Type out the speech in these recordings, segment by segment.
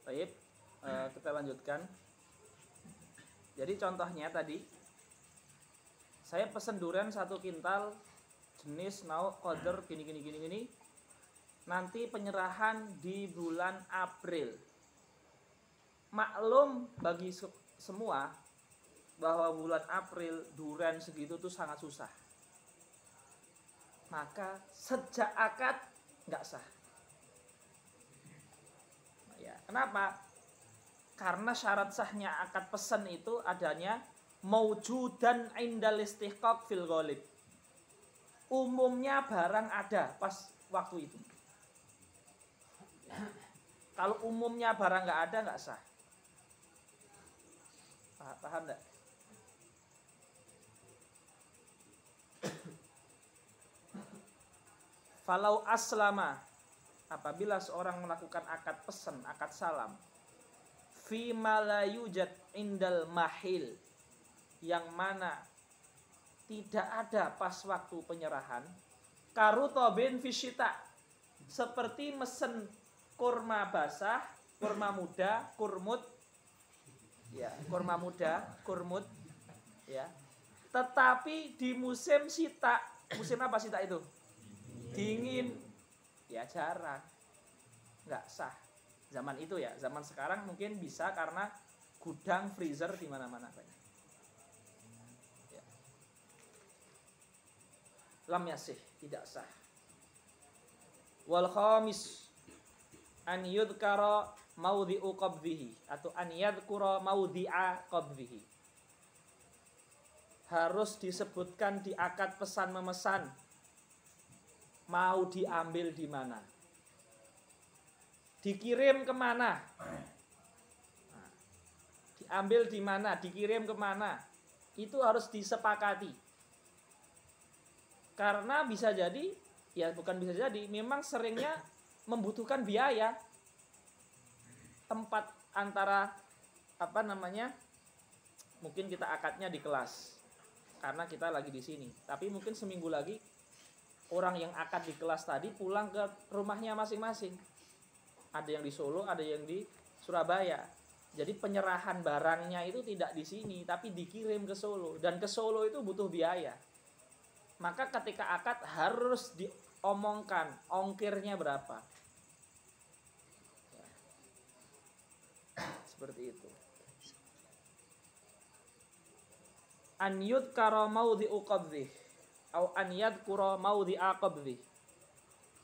Baik, kita lanjutkan. Jadi contohnya tadi saya pesen durian 1 kintal jenis nauk qadar gini. Nanti penyerahan di bulan April. Maklum bagi semua bahwa bulan April durian segitu tuh sangat susah. Maka sejak akad nggak sah. Ya, kenapa? Karena syarat sahnya akad pesan itu adanya maujudan indal istihqaq fil ghalib. Umumnya barang ada pas waktu itu. Kalau umumnya barang nggak ada, nggak sah. Paham nggak? Falau aslama, apabila seorang melakukan akad pesan, akad salam, fi ma la yujad indal mahil, yang mana tidak ada pas waktu penyerahan, karutobin fisyita, seperti mesen kurma basah, kurma muda, kurmut, ya, kurma muda, kurmut, ya. Tetapi di musim sita, musim apa sita itu? Dingin, ya jarang, nggak sah. Zaman itu ya, zaman sekarang mungkin bisa karena gudang freezer di mana-mana banyak. Ya. Lam yasih, tidak sah. Wal khamis an yudhkara maudhi'u qabdhihi, atau an yadhkura maudhi'a qabdhihi. Harus disebutkan di akad pesan memesan mau diambil di mana, dikirim kemana, diambil di mana, dikirim kemana, itu harus disepakati. Karena bisa jadi, ya bukan bisa jadi, memang seringnya membutuhkan biaya. Tempat antara apa namanya, mungkin kita akadnya di kelas karena kita lagi di sini, tapi mungkin seminggu lagi orang yang akad di kelas tadi pulang ke rumahnya masing-masing. Ada yang di Solo, ada yang di Surabaya. Jadi penyerahan barangnya itu tidak di sini, tapi dikirim ke Solo. Dan ke Solo itu butuh biaya. Maka ketika akad harus diomongkan ongkirnya berapa. Ya. Seperti itu. An yudhkara maudhi'u qabdhihi au an yadhkura maudhi'a qabdhi.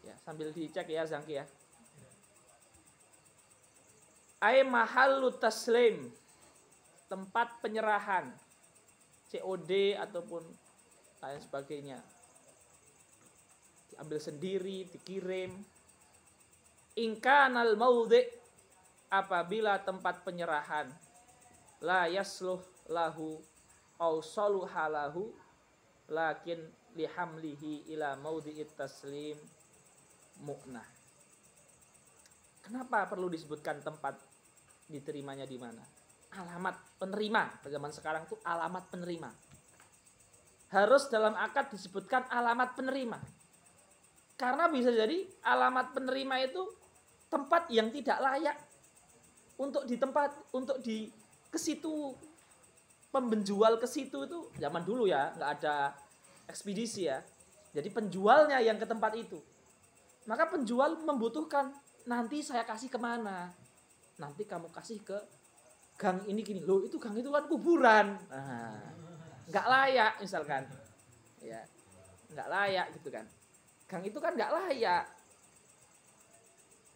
Ya, sambil dicek ya Zangki ya. Ai mahallu taslim, tempat penyerahan, COD ataupun lain sebagainya. Diambil sendiri, dikirim. In kanal maudhi', apabila tempat penyerahan la yasluh lahu au saluha lahu lakin lihamlihi ila maudhi'it taslim mu'nah. Kenapa perlu disebutkan tempat diterimanya di mana? Alamat penerima. Zaman sekarang tuh alamat penerima. Harus dalam akad disebutkan alamat penerima. Karena bisa jadi alamat penerima itu tempat yang tidak layak untuk di ke situ. Pembenjual ke situ itu zaman dulu ya, nggak ada ekspedisi ya. Jadi penjualnya yang ke tempat itu. Maka penjual membutuhkan, nanti saya kasih kemana? Nanti kamu kasih ke gang ini gini. Loh, itu gang itu kan kuburan. Nah, nggak layak misalkan. Ya, nggak layak gitu kan. Gang itu kan nggak layak.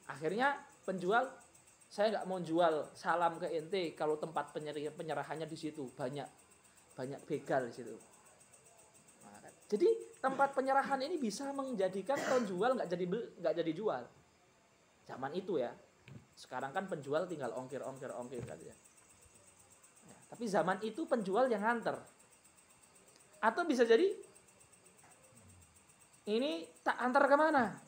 Akhirnya penjual, saya nggak mau jual salam ke ente kalau tempat penyerahannya di situ banyak begal di situ. Nah, jadi tempat penyerahan ini bisa menjadikan penjual nggak jadi jual. Zaman itu ya. Sekarang kan penjual tinggal ongkir kan ya. Ya, tapi zaman itu penjual yang nganter. Atau bisa jadi ini tak antar kemana?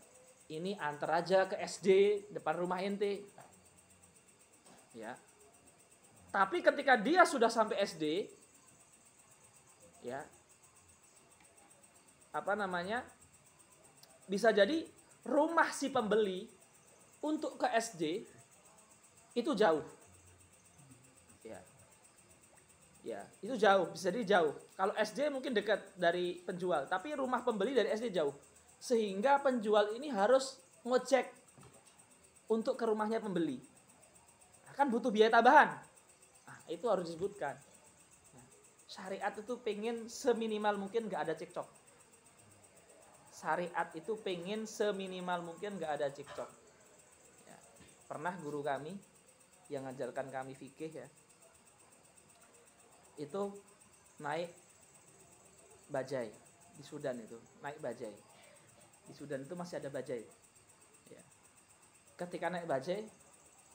Ini antar aja ke SD depan rumah ente. Ya. Tapi ketika dia sudah sampai SD, ya, apa namanya, bisa jadi rumah si pembeli untuk ke SD itu jauh. Ya. Ya, itu jauh, bisa jadi jauh. Kalau SD mungkin dekat dari penjual, tapi rumah pembeli dari SD jauh. Sehingga penjual ini harus ngojek untuk ke rumahnya pembeli. Kan butuh biaya tambahan. Nah, itu harus disebutkan. Syariat itu pengen seminimal mungkin nggak ada cekcok. Syariat itu pengen seminimal mungkin nggak ada cekcok. Ya. Pernah guru kami yang ngajarkan kami fikih ya, itu naik bajai di Sudan, itu naik bajai di Sudan itu masih ada bajai ya. Ketika naik bajai,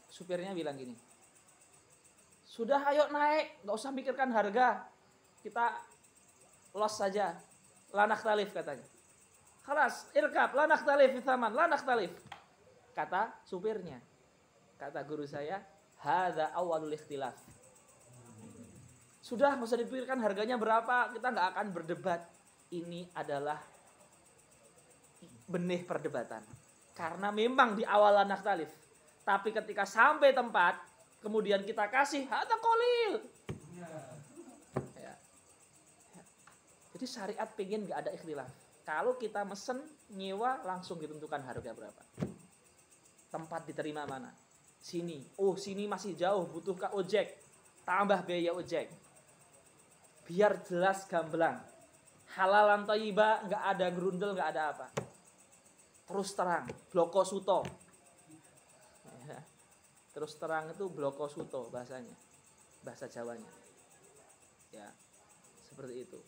supirnya bilang gini, sudah ayo naik, nggak usah mikirkan harga, kita los saja, lanak talif katanya. Khalas irkab lanak talif thaman, lanak talif, kata supirnya. Kata guru saya, hadza awalul ikhtilaf. Sudah, nggak usah dipikirkan harganya berapa, kita nggak akan berdebat. Ini adalah benih perdebatan. Karena memang di awal anak talif. Tapi ketika sampai tempat, kemudian kita kasih, hadza qalil. Ya. Jadi syariat pengen nggak ada ikhtilaf. Kalau kita mesen, nyewa, langsung ditentukan harga berapa. Tempat diterima mana? Sini. Oh, sini masih jauh, butuh ke ojek. Tambah biaya ojek. Biar jelas gamblang, halalan thayyibah, nggak ada gerundel, nggak ada apa, terus terang, bloko suto ya. Terus terang itu bloko suto bahasanya, bahasa Jawanya ya, seperti itu.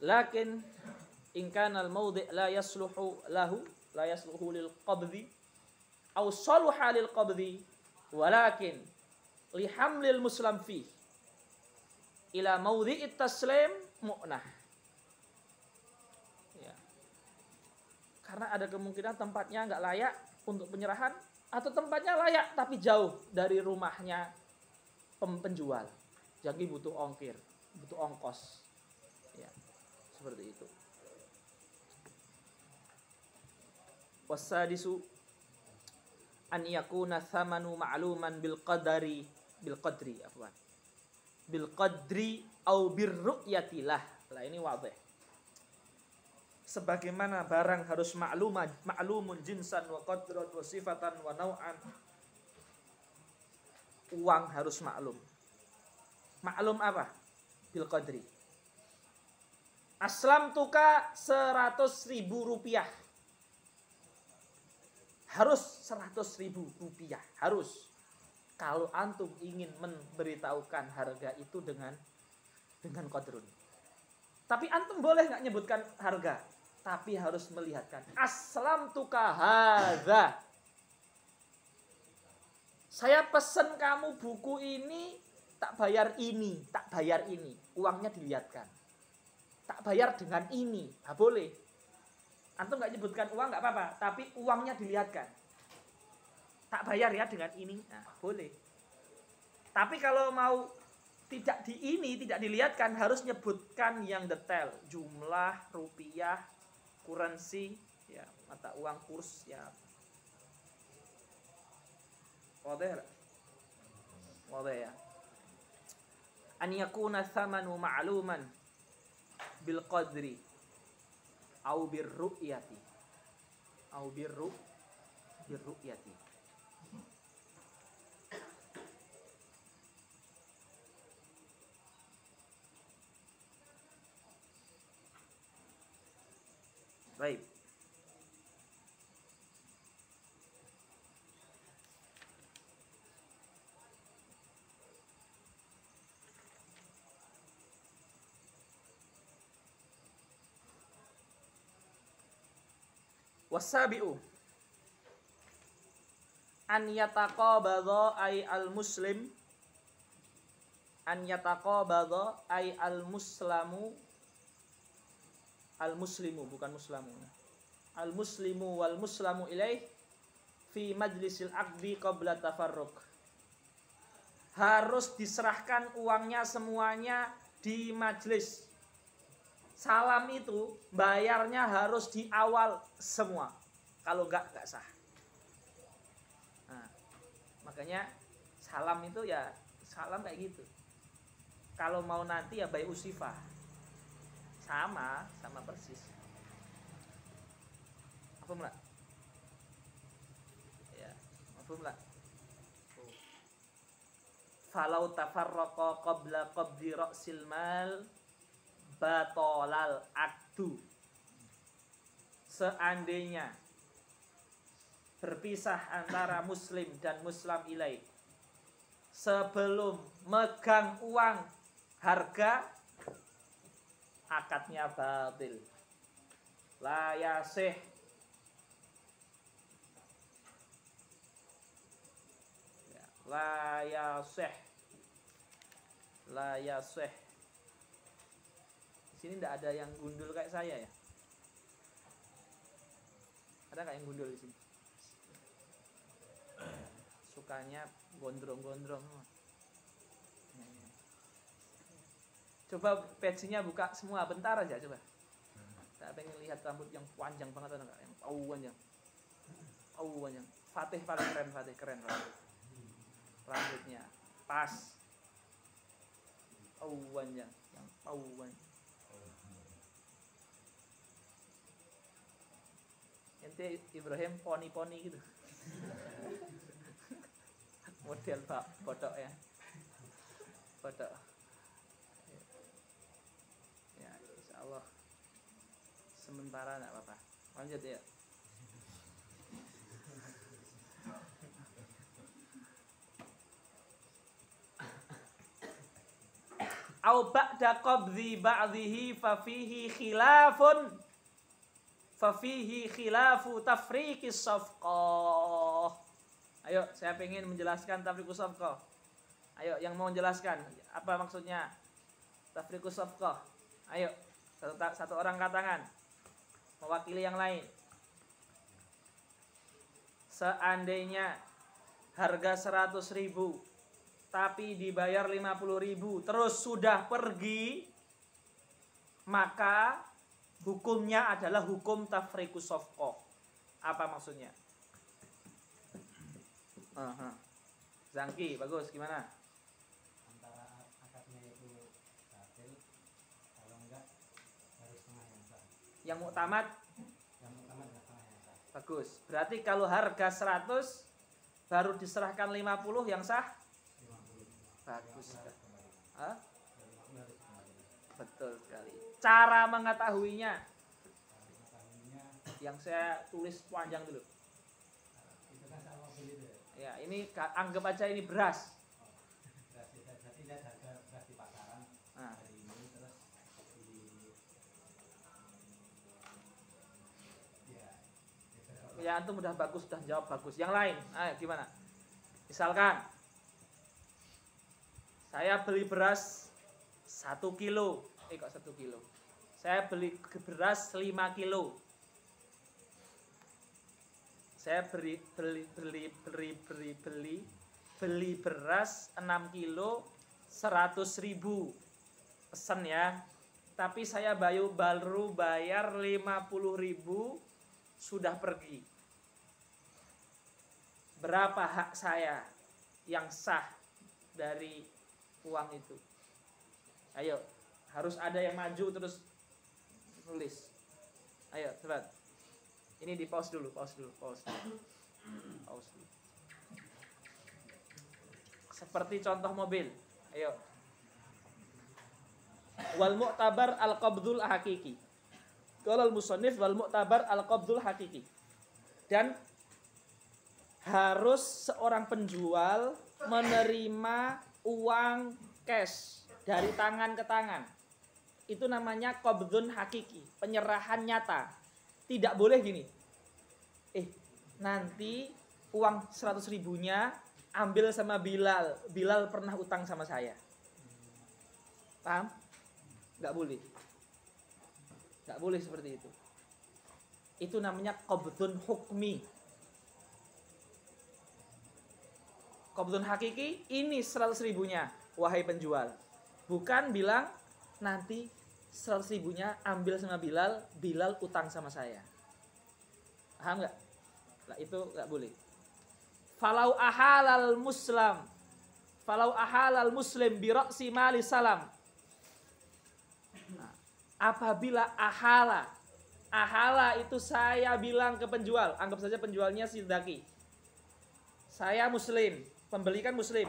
Lakin in kana al-mawdi' la yasluhu lil qabdi aw saluha lil qabdi, walakin lihamlil muslim fi ila mawdhi'it taslim mu'nah. Ya. Karena ada kemungkinan tempatnya nggak layak untuk penyerahan, atau tempatnya layak tapi jauh dari rumahnya penjual. Jadi butuh ongkir, butuh ongkos. Ya. Seperti itu. Wasadisu an yakuna thamanu ma'luman bil qadri au birru'yatilah. Lah ini wadih. Sebagaimana barang harus ma'lumun jinsan wa qadran wa sifatan wa nau'an. Uang harus maklum. Maklum apa? Bil qadri. Aslam tuka 100.000 rupiah. Harus 100.000 rupiah. Harus. Kalau antum ingin memberitahukan harga itu dengan qadrun. Tapi antum boleh nggak nyebutkan harga, tapi harus melihatkan aslam tuka hadza. Saya pesen kamu buku ini, tak bayar ini, tak bayar ini. Uangnya dilihatkan. Tak bayar dengan ini, nggak boleh. Antum nggak nyebutkan uang nggak apa-apa, tapi uangnya dilihatkan. Tak bayar ya dengan ini, nah, boleh. Tapi kalau mau tidak dilihatkan, harus nyebutkan yang detail, jumlah rupiah, currency, ya, mata uang kurs, ya. Wadah ya. An yakuna thamanu ma'luman bil qadri au birru'yati. Baik. Wasabi'u an yataqabadha ay al-muslim, an yataqabadha ay al-muslimu bukan muslamu, al-muslimu wal muslamu ilaih fi majlisil aqdi qabla tafarruq. Harus diserahkan uangnya semuanya di majelis. Salam itu bayarnya harus di awal semua. Kalau enggak sah. Makanya salam itu ya salam kayak gitu. Kalau mau nanti ya by usifah. Sama persis. Apa enggak? Ya, apa enggak? Falau tafarraqa qabla qabdi ra'sil mal batolal akdu. Seandainya berpisah antara muslim dan muslim ilaih sebelum megang uang harga, akadnya batil, la yasih. La yasih. La yasih. Di sini tidak ada yang gundul kayak saya ya. Ada nggak yang gundul di sini? Sukanya gondrong-gondrong. Coba page-nya buka semua bentar aja coba. Saya pengen lihat rambut yang panjang banget atau enggak, yang panjang. Panjang. Fatih paling keren, Fatih keren rambutnya pas. Panjang, yang panjang. Ente Ibrahim poni-poni gitu. Model Pak botok ya. Botok. Ya, insyaallah sementara enggak apa-apa. Lanjut ya. Au ba'da qabdhi ba'dhihi fa fihi khilafu tafriqis safqah. Ayo, saya pengen menjelaskan tafriqus safqah. Ayo, yang mau menjelaskan apa maksudnya tafriqus safqah? Ayo, satu orang angkat tangan. Mewakili yang lain. Seandainya harga 100.000 tapi dibayar 50.000 terus sudah pergi, maka hukumnya adalah hukum tafriqus safqah. Apa maksudnya? Zangki, bagus, gimana? Antara akadnya itu batil, kalau enggak harus setengah yang sah. Yang muktamad adalah setengah yang sah. Bagus. Berarti kalau harga 100 baru diserahkan 50 yang sah? 50. Bagus. Betul sekali. Cara mengetahuinya yang saya tulis panjang dulu. Itu kan sama mobil itu Ya, ya? ini anggap aja ini beras. Beras itu berarti lihat harga beras di pasaran. Nah. Dari ini terus Ya, antum udah bagus, sudah jawab bagus. Yang lain, ayo gimana? Misalkan saya beli beras 1 kilo. Kok 1 kilo? Saya beli beras 5 kilo. Saya beli beras 6 kilo 100.000. Pesan ya. Tapi saya baru bayar 50.000 sudah pergi. Berapa hak saya yang sah dari uang itu? Ayo, harus ada yang maju terus nulis. Ayo, cepat. Ini di pause dulu. Seperti contoh mobil. Ayo. Wal mu'tabar al-qabdul hakiki. Qala al-musannif wal mu'tabar al-qabdul hakiki. Dan harus seorang penjual menerima uang cash dari tangan ke tangan. Itu namanya qabdun hakiki, penyerahan nyata. Tidak boleh gini. Nanti uang 100.000-nya ambil sama Bilal. Bilal pernah utang sama saya. Paham? Nggak boleh. Nggak boleh seperti itu. Itu namanya qabdun hukmi. Qabdun hakiki, ini 100.000-nya, wahai penjual. Bukan bilang nanti 100.000-nya ambil sama Bilal, Bilal utang sama saya. Paham nggak? Nah, itu nggak boleh. Falau ahalal muslim bi ra'si mali salam. Nah, apabila ahala itu saya bilang ke penjual, anggap saja penjualnya si Zaki. Saya muslim, pembeli kan muslim.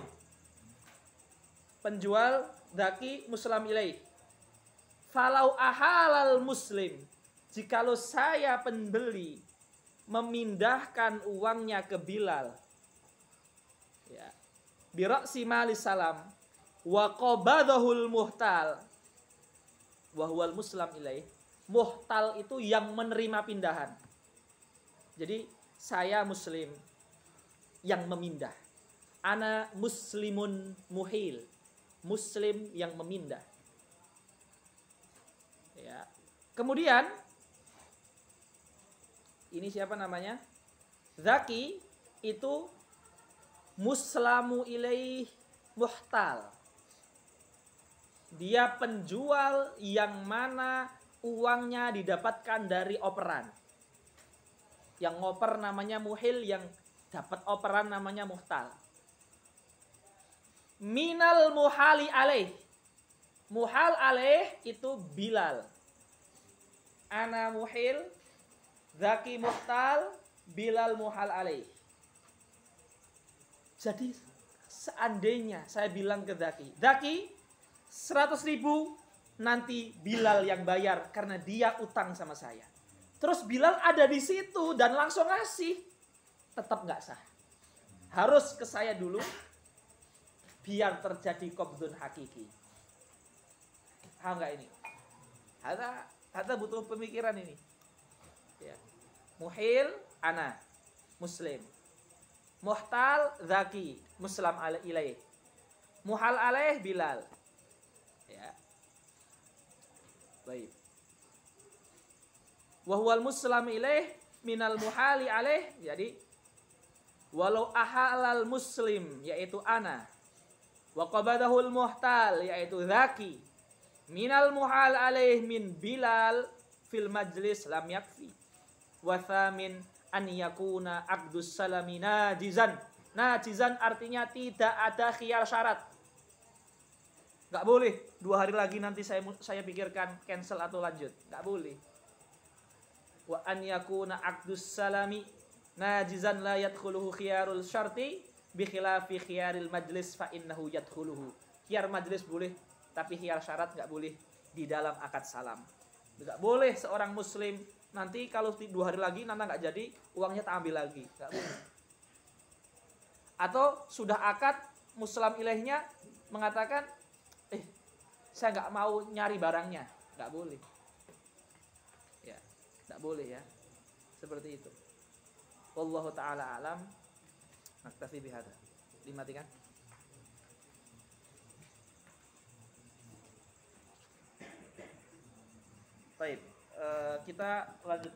Penjual Zaki muslim ilaih. Falau ahalal muslim, jikalau saya pembeli memindahkan uangnya ke Bilal, ya, bi ra'si mali salam wa qabadahul muhtal wa huwal muslim ilaih. Muhtal itu yang menerima pindahan. Jadi saya muslim yang memindah. Ana muslimun muhil. Muslim yang memindah. Ya. Kemudian ini siapa namanya? Zaki itu muslamu ilaih muhtal. Dia penjual yang mana uangnya didapatkan dari operan. Yang ngoper namanya muhil, yang dapat operan namanya muhtal. Minal muhali alaih. Muhal alaih itu Bilal. Ana muhil, Zaki muhtal, Bilal muhal alaih. Jadi seandainya saya bilang ke Zaki, Zaki 100.000 nanti Bilal yang bayar karena dia utang sama saya. Terus Bilal ada di situ dan langsung ngasih, tetap nggak sah. Harus ke saya dulu biar terjadi qabdun hakiki. Paham nggak ini? Ada butuh pemikiran ini. Ya. Muhil ana muslim. Muhtal Zaki muslim ilaih. Muhal alaih Bilal. Ya. Baik. Wa huwal muslim ilaih minal muhali alaih. Jadi walau ahalal muslim yaitu ana wa qabadahul muhtal yaitu Zaki minal muhal alaih min Bilal fil majlis lam yakfi. Wa thamin an yakuna aqdus salami najizan. Najizan artinya tidak ada khiyar syarat. Gak boleh 2 hari lagi nanti saya pikirkan cancel atau lanjut. Gak boleh. Wa an yakuna aqdus salami najizan la yadkhuluhu khiyarul syarti bi khilafi khiyaril majlis fa innahu yadkhuluhu. Khiyar majlis boleh, tapi khiyar syarat gak boleh di dalam akad salam. Gak boleh seorang muslim nanti kalau 2 hari lagi nanti gak jadi, uangnya tak ambil lagi. Gak boleh. Atau sudah akad, muslim ilaihnya mengatakan, saya gak mau nyari barangnya. Gak boleh. Ya, gak boleh ya. Seperti itu. Wallahu ta'ala alam. Naktafi bihada. Dimatikan. Baik, kita lanjut.